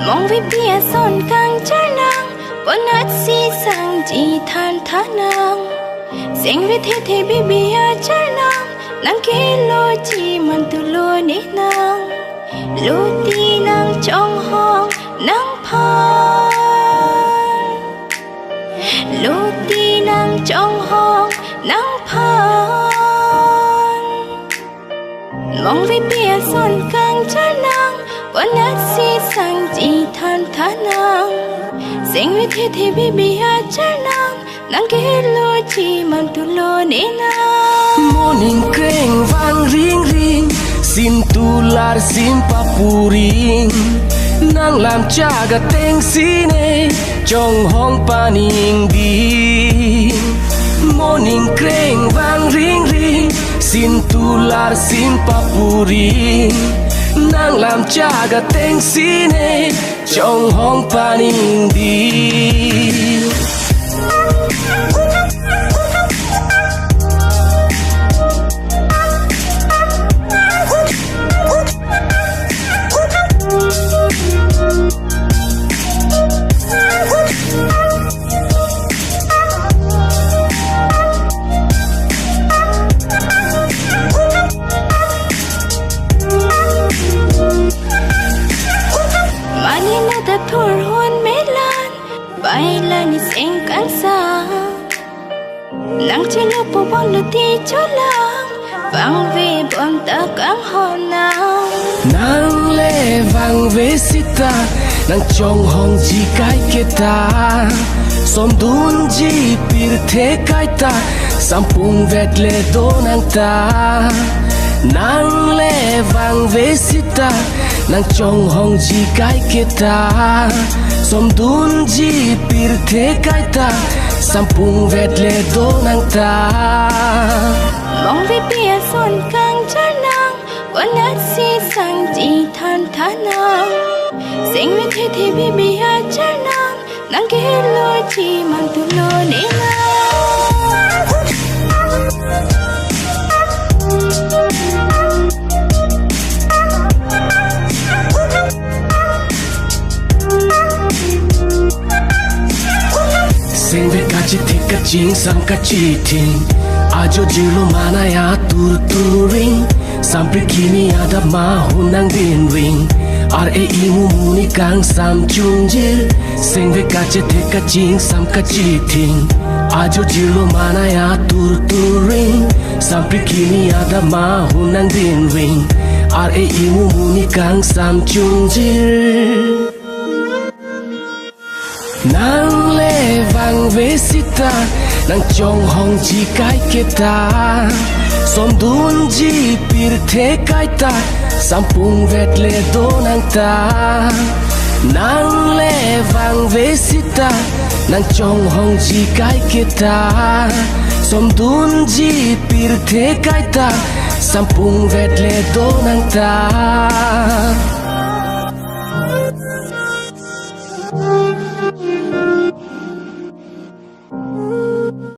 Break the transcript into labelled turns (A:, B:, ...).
A: mong với bia son càng trái nàng vẫn nát si sang chỉ than thá nàng xem với thế bi bia trái nàng kê lô chỉ man tu lô nế nàng lô ti nàng trong hong nàng phan lô ti nàng trong hong nàng phan mong với bia son càng trái nàng vẫn nát si sang chỉ than thá nàng xem với thế bi bia trái nàng kê lô chỉ man tu lô nế nàng
B: morning kreng vang ring ring xin tu lar xin papuring nang làm cha ga teng sine trong hong paning di morning kreng vang ring ring xin tu lar xin papuring nang làm cha ga teng sine trong hong paning di
A: thổi hôn mê lan bay lan sen cánh xa nắng trên lớp bông bông lửa ti chót lang vang về bọn ta cánh hòn nào
B: nắng lệ vang về sita nắng trong hong chỉ cái kita som dun ji pir the kai ta sampung vet le do nang ta nắng lệ vang về sita nang trong hong ji kai kita som dun ji pir the kai ta sampung vet le do nang ta
A: mong với bia son càng trái nàng vẫn nát si sang chỉ than thá nàng xem với thế bi bia trái nàng kê lô chỉ man tu lô nế
B: sen ve ka chi thik ka ching sam ka chi thing ajo jilo mana ya tur turing sampri kini ada ma hunang bin ring ar e imu muni kang sam chung jil sen ve ka chi thik ka ching sam ka chi thing ajo jilo mana ya tur turing sampri kini ada ma hunang bin ring ar e imu muni kang sam chung jil nang lệ vang về sita nang trong hong chỉ cái kita som dun ji pir the kai ta sampung vet le do nang ta nang lệ vang về sita nang trong hong chỉ cái kita som dun ji pir the kai ta sampung vet le do nang ta